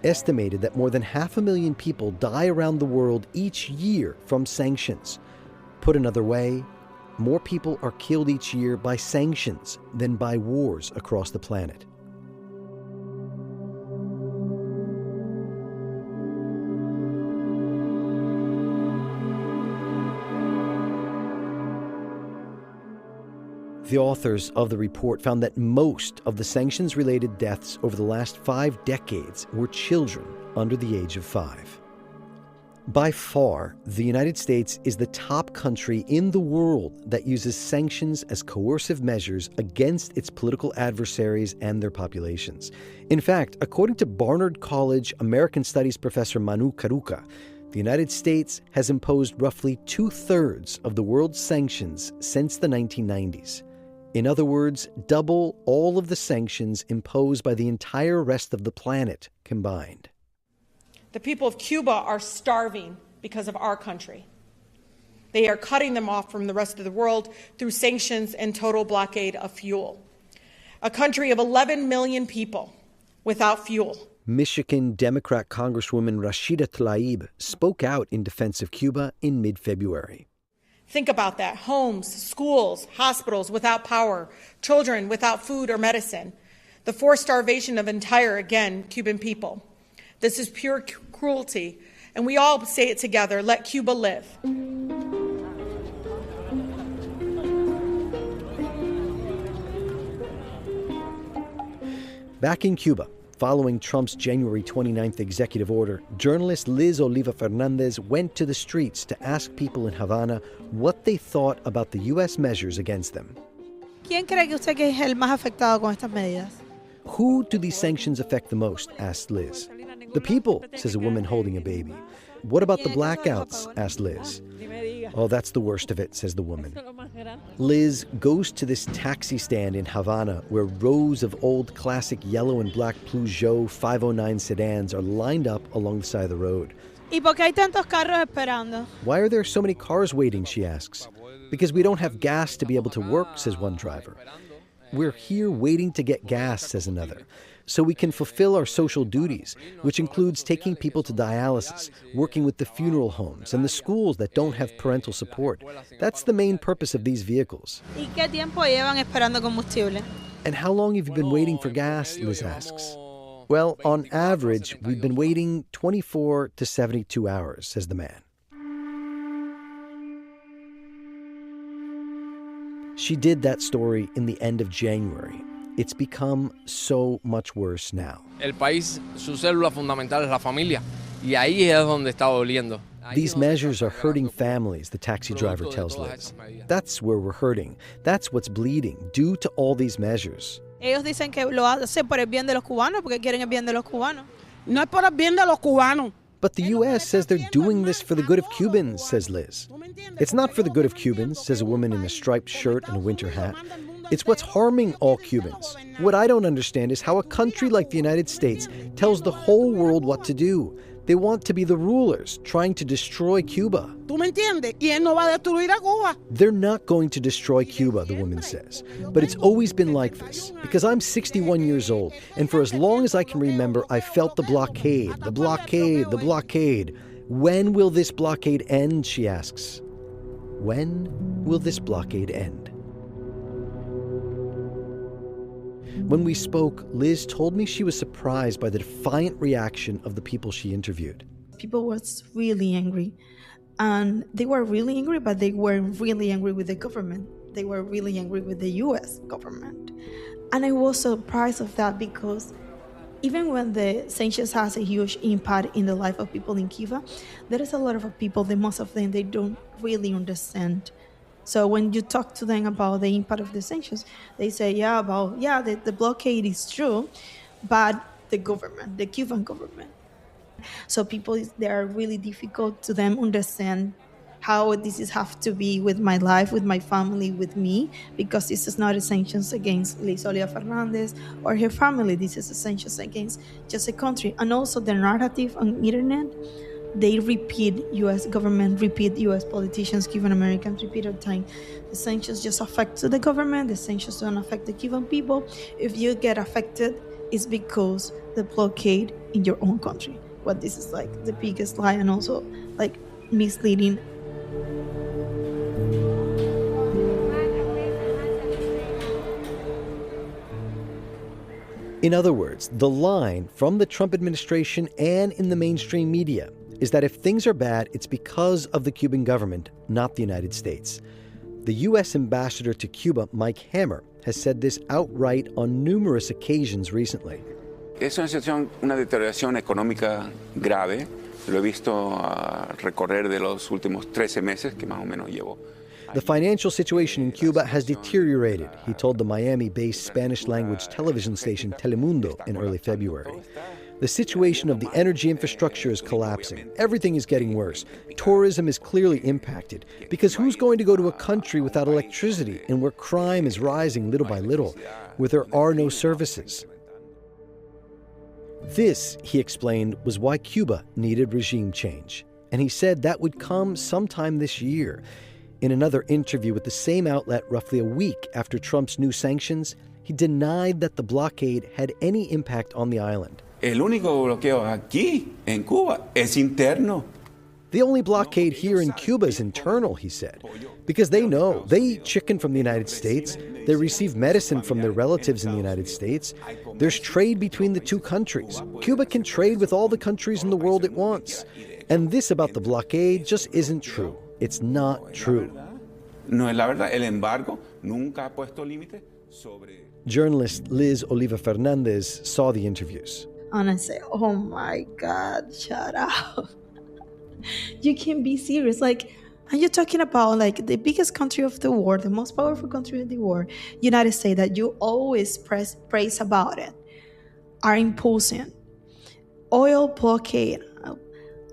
estimated that more than 500,000 people die around the world each year from sanctions. Put another way, more people are killed each year by sanctions than by wars across the planet. The authors of the report found that most of the sanctions-related deaths over the last 5 decades were children under the age of 5. By far, the United States is the top country in the world that uses sanctions as coercive measures against its political adversaries and their populations. In fact, according to Barnard College American Studies professor Manu Karuka, the United States has imposed roughly 2/3 of the world's sanctions since the 1990s. In other words, double all of the sanctions imposed by the entire rest of the planet combined. The people of Cuba are starving because of our country. They are cutting them off from the rest of the world through sanctions and total blockade of fuel. A country of 11 million people without fuel. Michigan Democrat Congresswoman Rashida Tlaib spoke out in defense of Cuba in mid-February. Think about that. Homes, schools, hospitals without power, children without food or medicine. The forced starvation of entire, again, Cuban people. This is pure cruelty, and we all say it together, let Cuba live. Back in Cuba, following Trump's January 29th executive order, journalist Liz Oliva Fernandez went to the streets to ask people in Havana what they thought about the U.S. measures against them. ¿Quién cree que usted que es el más afectado con estas medidas? Who do these sanctions affect the most? Asked Liz. The people, says a woman holding a baby. What about the blackouts? Asked Liz. Oh, that's the worst of it, says the woman. Liz goes to this taxi stand in Havana where rows of old classic yellow and black Peugeot 509 sedans are lined up along the side of the road. ¿Y por qué hay tantos carros esperando? Why are there so many cars waiting, she asks. Because we don't have gas to be able to work, says one driver. We're here waiting to get gas, says another, so we can fulfill our social duties, which includes taking people to dialysis, working with the funeral homes and the schools that don't have parental support. That's the main purpose of these vehicles. ¿Y qué tiempo llevan esperando combustible? And how long have you been waiting for gas, Liz asks. Well, on average, we've been waiting 24 to 72 hours, says the man. She did that story in the end of January. It's become so much worse now. El país, su célula fundamental es la familia, y ahí es donde está doliendo. These measures are hurting families, the taxi driver tells Liz. That's where we're hurting. That's what's bleeding, due to all these measures. Ellos dicen que lo hacen por el bien de los cubanos, porque quieren el bien de los cubanos. No es por el bien de los cubanos. But the U.S. says they're doing this for the good of Cubans, says Liz. It's not for the good of Cubans, says a woman in a striped shirt and a winter hat. It's what's harming all Cubans. What I don't understand is how a country like the United States tells the whole world what to do. They want to be the rulers, trying to destroy Cuba. ¿Tú me entiendes? Y él no va a destruir a Cuba. They're not going to destroy Cuba, the woman says. But it's always been like this, because I'm 61 years old, and for as long as I can remember, I felt the blockade, the blockade, the blockade. When will this blockade end, she asks. When will this blockade end? When we spoke, Liz told me she was surprised by the defiant reaction of the people she interviewed. People was really angry. And they were really angry, but they weren't really angry with the government. They were really angry with the U.S. government. And I was surprised of that because even when the sanctions has a huge impact in the life of people in Cuba, there is a lot of people, most of them, they don't really understand. So when you talk to them about the impact of the sanctions, they say, the blockade is true, but the government, the Cuban government. So people, they are really difficult to them understand how this is have to be with my life, with my family, with me, because this is not a sanctions against Lisolia Fernandez or her family. This is a sanctions against just a country. And also the narrative on internet, they repeat, U.S. government repeat, U.S. politicians, Cuban Americans repeat all the time, the sanctions just affect the government, the sanctions don't affect the Cuban people. If you get affected, it's because the blockade in your own country. But this is like the biggest lie and also like misleading. In other words, the line from the Trump administration and in the mainstream media is that if things are bad, it's because of the Cuban government, not the United States. The U.S. ambassador to Cuba, Mike Hammer, has said this outright on numerous occasions recently. Es una situación, una deterioración económica grave. Lo he visto recorrer de los últimos 13 meses que más o menos llevo. The financial situation in Cuba has deteriorated, he told the Miami-based Spanish-language television station Telemundo in early February. The situation of the energy infrastructure is collapsing. Everything is getting worse. Tourism is clearly impacted, because who's going to go to a country without electricity and where crime is rising little by little, where there are no services? This, he explained, was why Cuba needed regime change. And he said that would come sometime this year. In another interview with the same outlet roughly a week after Trump's new sanctions, he denied that the blockade had any impact on the island. El único bloqueo aquí, en Cuba, es interno. The only blockade here in Cuba is internal, he said, because they know they eat chicken from the United States, they receive medicine from their relatives in the United States. There's trade between the two countries. Cuba can trade with all the countries in the world it wants. And this about the blockade just isn't true. It's not true. No es la verdad. El embargo nunca ha puesto límite sobre. Journalist Liz Oliva Fernandez saw the interviews. And I say, oh my God, shut up. You can't be serious. Like, are you talking about like the biggest country of the world, the most powerful country of the world, United States, that you always praise about it, are imposing oil blockade,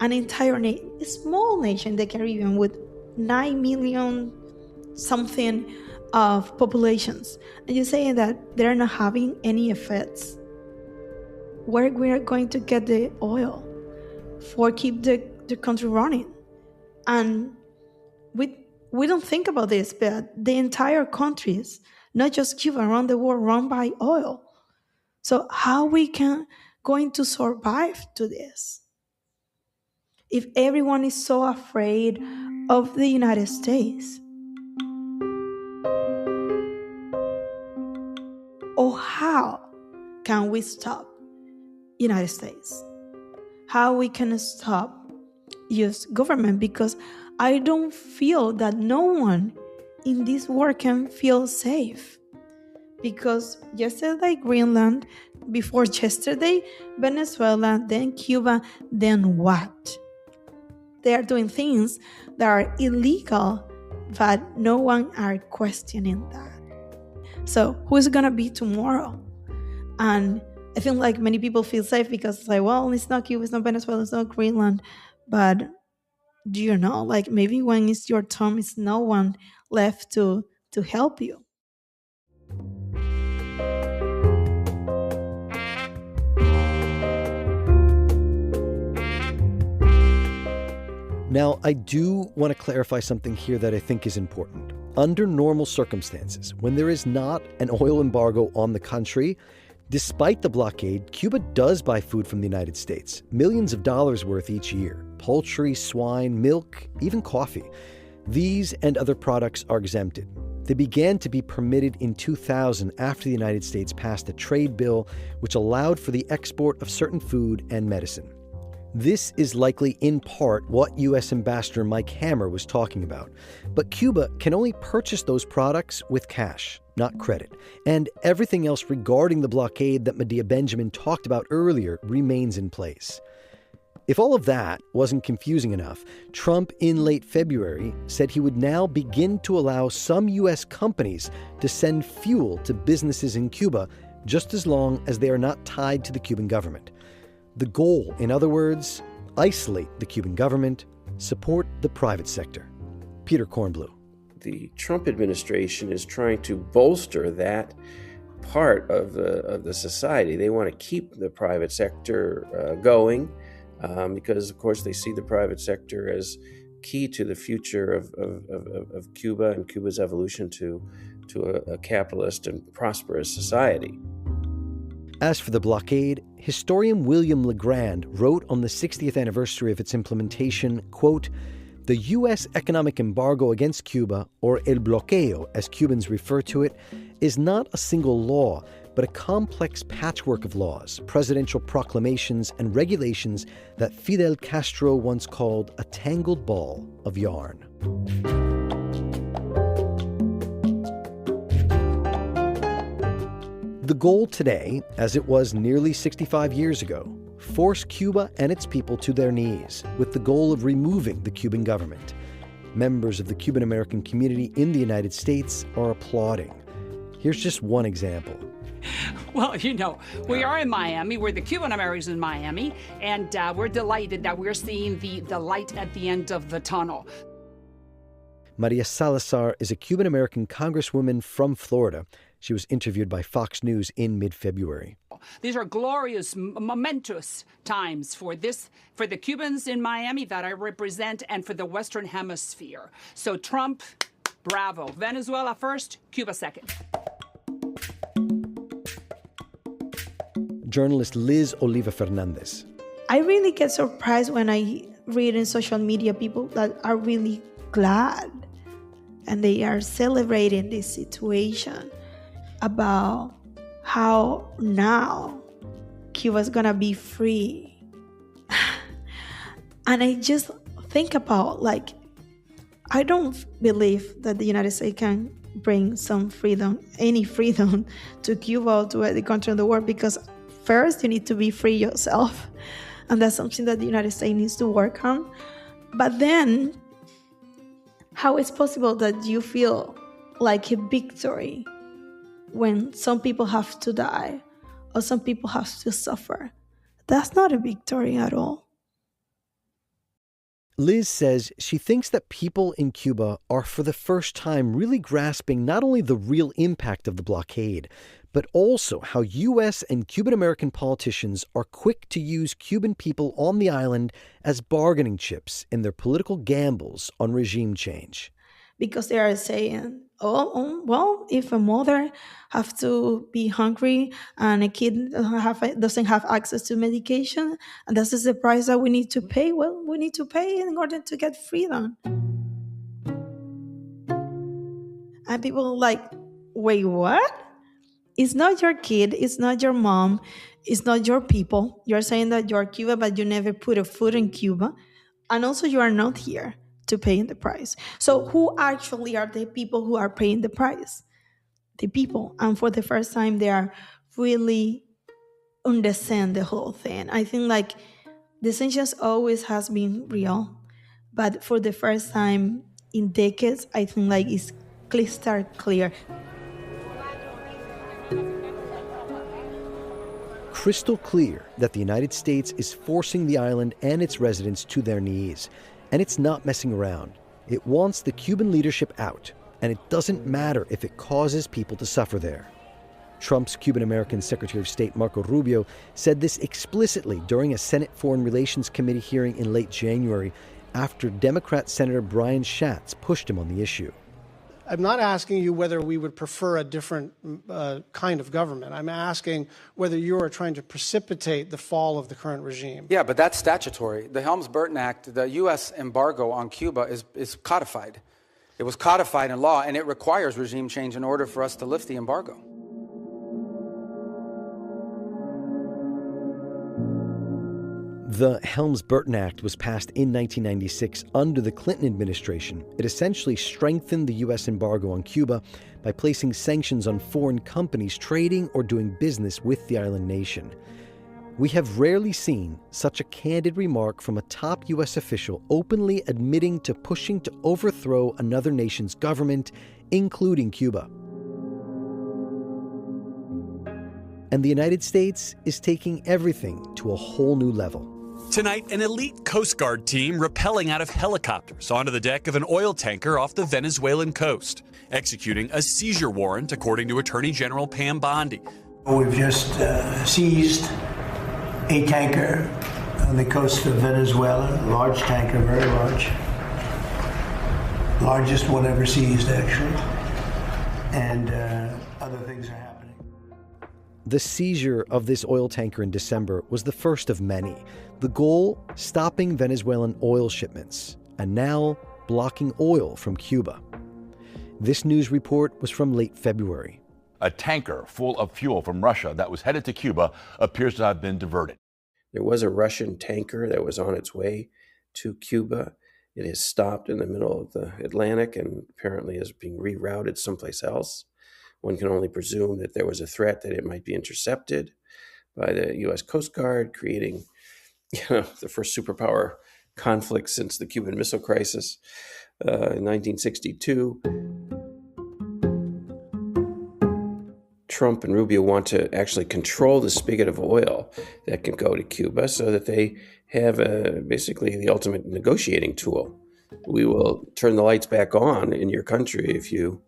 an entire a small nation, the Caribbean, with 9 million something of populations, and you're saying that they're not having any effects. Where we are going to get the oil for keep the country running? And we don't think about this, but the entire countries, not just Cuba, around the world, run by oil. So how we going to survive to this? If everyone is so afraid of the United States, or how can we stop United States? How we can stop U.S. government? Because I don't feel that no one in this world can feel safe. Because yesterday Greenland, before yesterday Venezuela, then Cuba, then what? They are doing things that are illegal, but no one are questioning that. So who is going to be tomorrow? And I feel like many people feel safe because it's like, well, it's not Cuba, it's not Venezuela, it's not Greenland. But do you know, like maybe when it's your turn, it's no one left to help you. Now, I do want to clarify something here that I think is important. Under normal circumstances, when there is not an oil embargo on the country, despite the blockade, Cuba does buy food from the United States, millions of dollars worth each year. Poultry, swine, milk, even coffee. These and other products are exempted. They began to be permitted in 2000 after the United States passed a trade bill which allowed for the export of certain food and medicine. This is likely in part what U.S. Ambassador Mike Hammer was talking about. But Cuba can only purchase those products with cash, not credit. And everything else regarding the blockade that Medea Benjamin talked about earlier remains in place. If all of that wasn't confusing enough, Trump in late February said he would now begin to allow some U.S. companies to send fuel to businesses in Cuba just as long as they are not tied to the Cuban government. The goal, in other words, isolate the Cuban government, support the private sector. Peter Kornblue. The Trump administration is trying to bolster that part of the society. They want to keep the private sector going because, of course, they see the private sector as key to the future of Cuba and Cuba's evolution to a capitalist and prosperous society. As for the blockade, historian William LeGrand wrote on the 60th anniversary of its implementation, quote, "The U.S. economic embargo against Cuba, or el bloqueo as Cubans refer to it, is not a single law, but a complex patchwork of laws, presidential proclamations, and regulations that Fidel Castro once called a tangled ball of yarn." The goal today, as it was nearly 65 years ago, force Cuba and its people to their knees with the goal of removing the Cuban government. Members of the Cuban American community in the United States are applauding. Here's just one example. Well, we are in Miami. We're the Cuban Americans in Miami, and we're delighted that we're seeing the light at the end of the tunnel. Maria Salazar is a Cuban American congresswoman from Florida. She was interviewed by Fox News in mid-February. These are glorious, momentous times for the Cubans in Miami that I represent and for the Western Hemisphere. So Trump, bravo. Venezuela first, Cuba second. Journalist Liz Oliva Fernandez. I really get surprised when I read in social media people that are really glad and they are celebrating this situation about how now Cuba's gonna be free. And I just think about, I don't believe that the United States can bring some freedom, any freedom to Cuba or to any country in the world, because first you need to be free yourself. And that's something that the United States needs to work on. But then, how is it possible that you feel like a victory when some people have to die or some people have to suffer? That's not a victory at all. Liz says she thinks that people in Cuba are for the first time really grasping not only the real impact of the blockade, but also how U.S. and Cuban-American politicians are quick to use Cuban people on the island as bargaining chips in their political gambles on regime change. Because they are saying, well, if a mother have to be hungry and a kid doesn't have access to medication, and this is the price that we need to pay, well, we need to pay in order to get freedom. And people are like, wait, what? It's not your kid, it's not your mom, it's not your people. You're saying that you're Cuba, but you never put a foot in Cuba. And also you are not here to pay the price. So who actually are the people who are paying the price? The people. And for the first time, they are really understand the whole thing. I think the sanctions always has been real, but for the first time in decades, I think it's crystal clear. Crystal clear that the United States is forcing the island and its residents to their knees. And it's not messing around. It wants the Cuban leadership out, and it doesn't matter if it causes people to suffer there. Trump's Cuban-American Secretary of State Marco Rubio said this explicitly during a Senate Foreign Relations Committee hearing in late January after Democrat Senator Brian Schatz pushed him on the issue. I'm not asking you whether we would prefer a different kind of government. I'm asking whether you are trying to precipitate the fall of the current regime. Yeah, but that's statutory. The Helms-Burton Act, the U.S. embargo on Cuba is codified. It was codified in law, and it requires regime change in order for us to lift the embargo. The Helms-Burton Act was passed in 1996 under the Clinton administration. It essentially strengthened the U.S. embargo on Cuba by placing sanctions on foreign companies trading or doing business with the island nation. We have rarely seen such a candid remark from a top U.S. official openly admitting to pushing to overthrow another nation's government, including Cuba. And the United States is taking everything to a whole new level. Tonight, an elite Coast Guard team rappelling out of helicopters onto the deck of an oil tanker off the Venezuelan coast, executing a seizure warrant, according to Attorney General Pam Bondi. We've just seized a tanker on the coast of Venezuela, a large tanker, very large. Largest one ever seized, actually. And other things are happening. The seizure of this oil tanker in December was the first of many. The goal, stopping Venezuelan oil shipments, and now blocking oil from Cuba. This news report was from late February. A tanker full of fuel from Russia that was headed to Cuba appears to have been diverted. There was a Russian tanker that was on its way to Cuba. It has stopped in the middle of the Atlantic and apparently is being rerouted someplace else. One can only presume that there was a threat that it might be intercepted by the U.S. Coast Guard, creating the first superpower conflict since the Cuban Missile Crisis in 1962. Trump and Rubio want to actually control the spigot of oil that can go to Cuba so that they have basically the ultimate negotiating tool. We will turn the lights back on in your country if you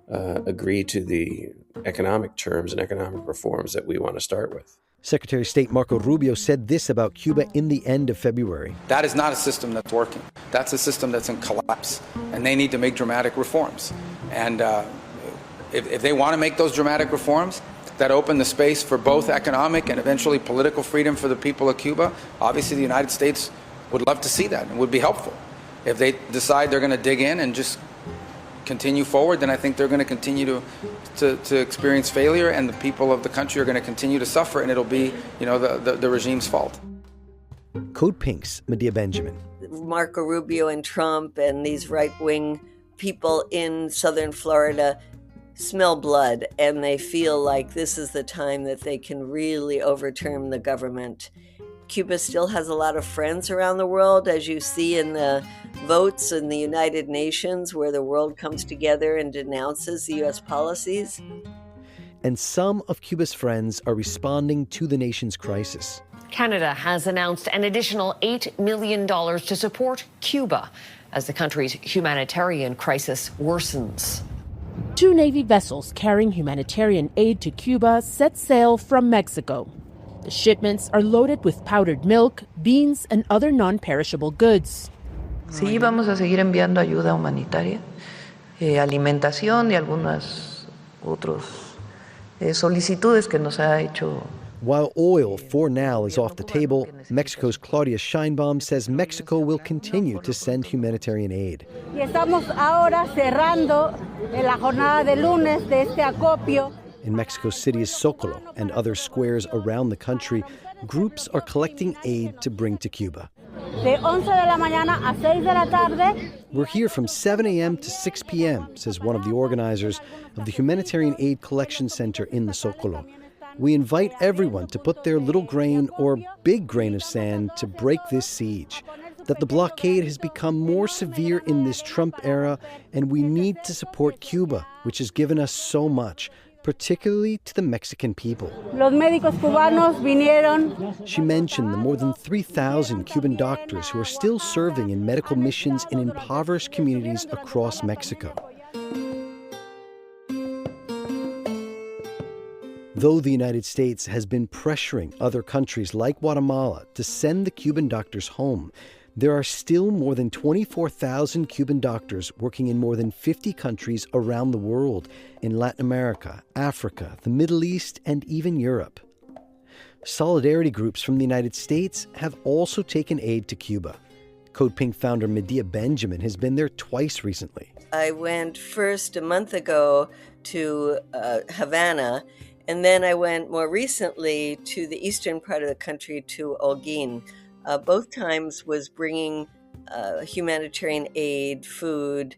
agree to the economic terms and economic reforms that we want to start with. Secretary of State Marco Rubio said this about Cuba in the end of February. That is not a system that's working. That's a system that's in collapse, and they need to make dramatic reforms. And if they want to make those dramatic reforms that open the space for both economic and eventually political freedom for the people of Cuba, obviously the United States would love to see that and would be helpful. If they decide they're going to dig in and just continue forward, then I think they're going to continue to experience failure, and the people of the country are going to continue to suffer, and it'll be, the regime's fault. Code Pink's Medea Benjamin. Marco Rubio and Trump and these right-wing people in southern Florida smell blood, and they feel like this is the time that they can really overturn the government. Cuba still has a lot of friends around the world, as you see in the votes in the United Nations, where the world comes together and denounces the U.S. policies. And some of Cuba's friends are responding to the nation's crisis. Canada has announced an additional $8 million to support Cuba as the country's humanitarian crisis worsens. 2 Navy vessels carrying humanitarian aid to Cuba set sail from Mexico. The shipments are loaded with powdered milk, beans, and other non-perishable goods. Sí, vamos a seguir enviando ayuda humanitaria, alimentación y algunas otras solicitudes que nos ha hecho. While oil, for now, is off the table, Mexico's Claudia Sheinbaum says Mexico will continue to send humanitarian aid. Y estamos ahora cerrando la jornada de lunes de este acopio. In Mexico City's Zocalo and other squares around the country, groups are collecting aid to bring to Cuba. De 11 de la mañana a 6 de la tarde. We're here from 7 a.m. to 6 p.m., says one of the organizers of the Humanitarian Aid Collection Center in the Zocalo. We invite everyone to put their little grain or big grain of sand to break this siege, that the blockade has become more severe in this Trump era, and we need to support Cuba, which has given us so much, particularly to the Mexican people. Los médicos cubanos vinieron. She mentioned the more than 3,000 Cuban doctors who are still serving in medical missions in impoverished communities across Mexico. Though the United States has been pressuring other countries like Guatemala to send the Cuban doctors home, there are still more than 24,000 Cuban doctors working in more than 50 countries around the world, in Latin America, Africa, the Middle East, and even Europe. Solidarity groups from the United States have also taken aid to Cuba. Code Pink founder Medea Benjamin has been there twice recently. I went first a month ago to Havana, and then I went more recently to the eastern part of the country, to Holguin. Both times was bringing humanitarian aid, food,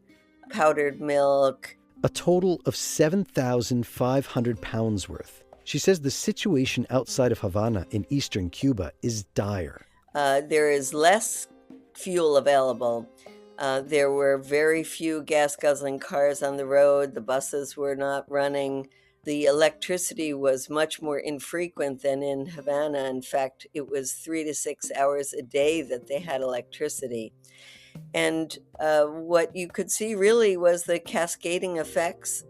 powdered milk. A total of 7,500 pounds worth. She says the situation outside of Havana in eastern Cuba is dire. There is less fuel available. There were very few gas-guzzling cars on the road. The buses were not running. The electricity was much more infrequent than in Havana. In fact, it was 3 to 6 hours a day that they had electricity. And what you could see really was the cascading effects.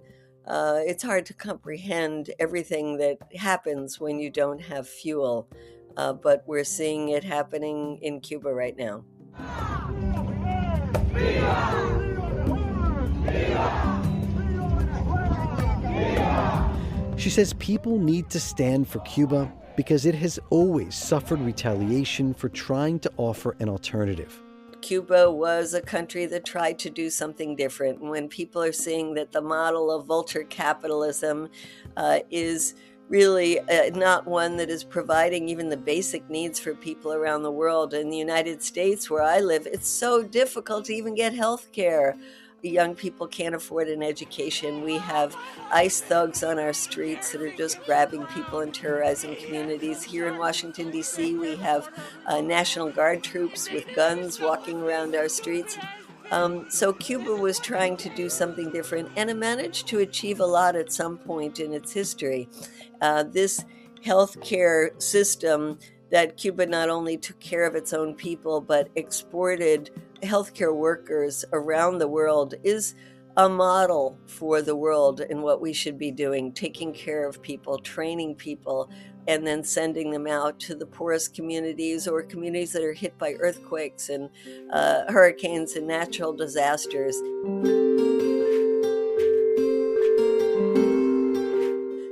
It's hard to comprehend everything that happens when you don't have fuel, but we're seeing it happening in Cuba right now. She says people need to stand for Cuba because it has always suffered retaliation for trying to offer an alternative. Cuba was a country that tried to do something different. And when people are seeing that the model of vulture capitalism is really not one that is providing even the basic needs for people around the world. In the United States, where I live, it's so difficult to even get health care. Young people can't afford an education. We have ICE thugs on our streets that are just grabbing people and terrorizing communities. Here in Washington, D.C., we have National Guard troops with guns walking around our streets. So Cuba was trying to do something different, and it managed to achieve a lot at some point in its history. This healthcare system that Cuba not only took care of its own people, but exported healthcare workers around the world is a model for the world in what we should be doing, taking care of people, training people, and then sending them out to the poorest communities or communities that are hit by earthquakes and hurricanes and natural disasters.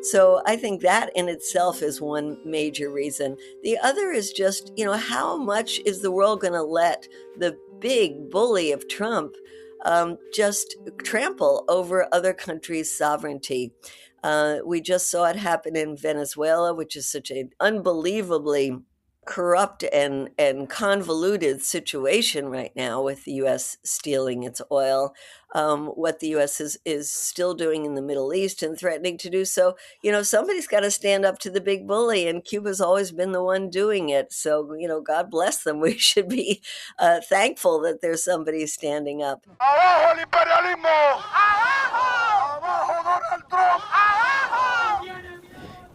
So I think that in itself is one major reason. The other is just, how much is the world going to let the big bully of Trump just trample over other countries' sovereignty? We just saw it happen in Venezuela, which is such an unbelievably corrupt and convoluted situation right now with the U.S. stealing its oil, what the U.S. is still doing in the Middle East and threatening to do. So, somebody's got to stand up to the big bully, and Cuba's always been the one doing it. So, God bless them. We should be thankful that there's somebody standing up. ¡Abajo el imperialismo! ¡Abajo! ¡Abajo Donald Trump! ¡Abajo!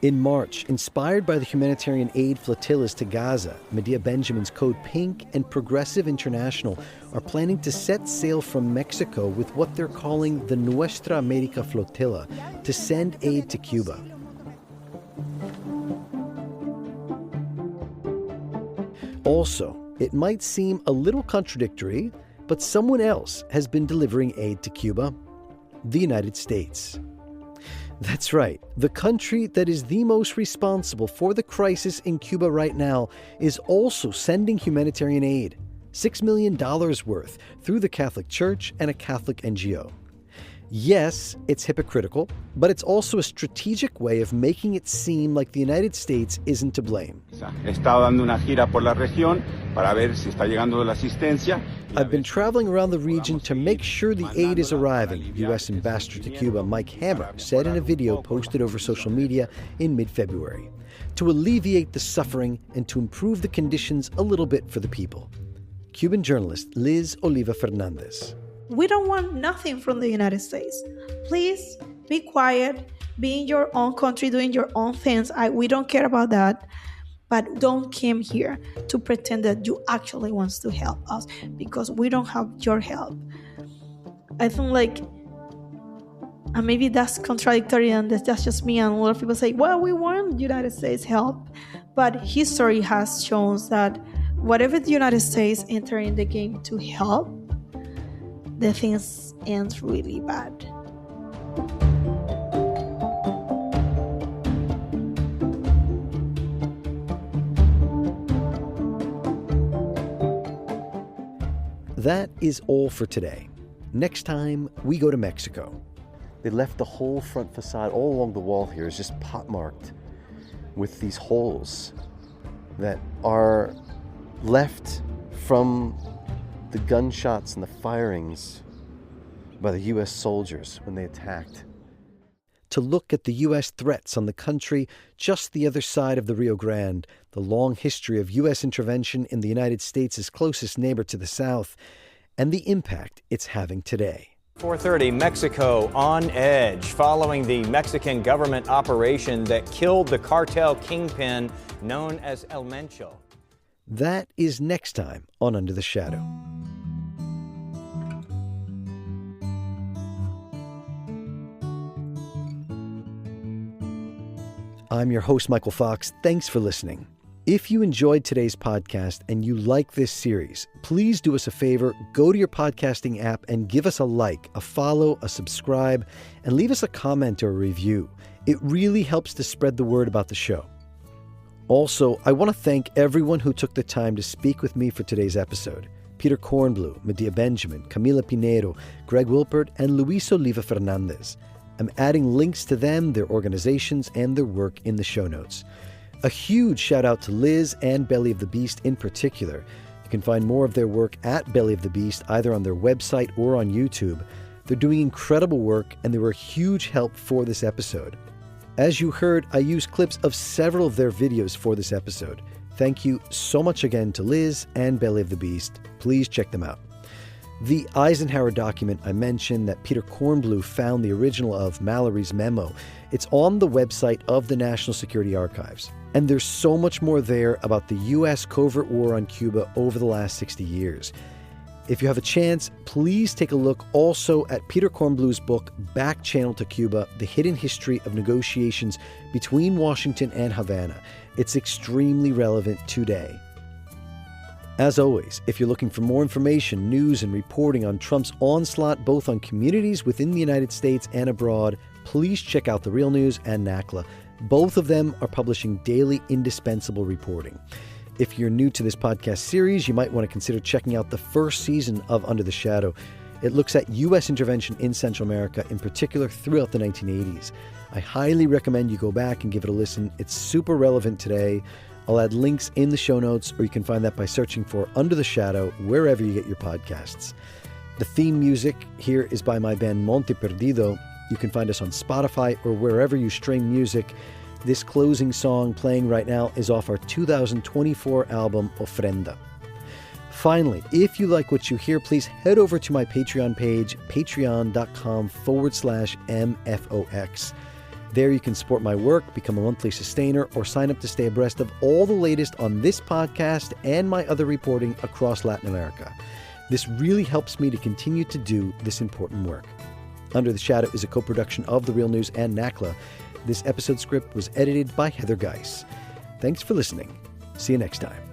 In March, inspired by the humanitarian aid flotillas to Gaza, Medea Benjamin's Code Pink and Progressive International are planning to set sail from Mexico with what they're calling the Nuestra America Flotilla to send aid to Cuba. Also, it might seem a little contradictory, but someone else has been delivering aid to Cuba: the United States. That's right. The country that is the most responsible for the crisis in Cuba right now is also sending humanitarian aid, $6 million worth, through the Catholic Church and a Catholic NGO. Yes, it's hypocritical, but it's also a strategic way of making it seem like the United States isn't to blame. I've been traveling around the region to make sure the aid is arriving, U.S. Ambassador to Cuba Mike Hammer said in a video posted over social media in mid-February, to alleviate the suffering and to improve the conditions a little bit for the people. Cuban journalist Liz Oliva Fernandez. We don't want nothing from the United States. Please be quiet, be in your own country, doing your own things. We don't care about that. But don't come here to pretend that you actually want to help us, because we don't have your help. I think and maybe that's contradictory and that's just me, and a lot of people say, well, we want United States help. But history has shown that whatever the United States enter in the game to help, the things end really bad. That is all for today. Next time, we go to Mexico. They left the whole front facade all along the wall here is just pot-marked with these holes that are left from the gunshots and the firings by the U.S. soldiers when they attacked. To look at the U.S. threats on the country just the other side of the Rio Grande, the long history of U.S. intervention in the United States' closest neighbor to the south, and the impact it's having today. 4:30, Mexico on edge following the Mexican government operation that killed the cartel kingpin known as El Mencho. That is next time on Under the Shadow. I'm your host, Michael Fox. Thanks for listening. If you enjoyed today's podcast and you like this series, please do us a favor, go to your podcasting app and give us a like, a follow, a subscribe, and leave us a comment or a review. It really helps to spread the word about the show. Also, I want to thank everyone who took the time to speak with me for today's episode. Peter Kornblue, Medea Benjamin, Camila Pinedo, Greg Wilpert, and Luis Oliva Fernandez. I'm adding links to them, their organizations, and their work in the show notes. A huge shout out to Liz and Belly of the Beast in particular. You can find more of their work at Belly of the Beast either on their website or on YouTube. They're doing incredible work and they were a huge help for this episode. As you heard, I used clips of several of their videos for this episode. Thank you so much again to Liz and Belly of the Beast. Please check them out. The Eisenhower document I mentioned that Peter Kornblue found the original of, Mallory's memo, it's on the website of the National Security Archives. And there's so much more there about the U.S. covert war on Cuba over the last 60 years. If you have a chance, please take a look also at Peter Kornblue's book, Back Channel to Cuba, The Hidden History of Negotiations Between Washington and Havana. It's extremely relevant today. As always, if you're looking for more information, news, and reporting on Trump's onslaught both on communities within the United States and abroad, please check out The Real News and NACLA. Both of them are publishing daily indispensable reporting. If you're new to this podcast series, you might want to consider checking out the first season of Under the Shadow. It looks at U.S. intervention in Central America, in particular throughout the 1980s. I highly recommend you go back and give it a listen. It's super relevant today. I'll add links in the show notes, or you can find that by searching for Under the Shadow wherever you get your podcasts. The theme music here is by my band Monte Perdido. You can find us on Spotify or wherever you stream music. This closing song playing right now is off our 2024 album, Ofrenda. Finally, if you like what you hear, please head over to my Patreon page, patreon.com/MFOX. There you can support my work, become a monthly sustainer, or sign up to stay abreast of all the latest on this podcast and my other reporting across Latin America. This really helps me to continue to do this important work. Under the Shadow is a co-production of The Real News and NACLA. This episode script was edited by Heather Geiss. Thanks for listening. See you next time.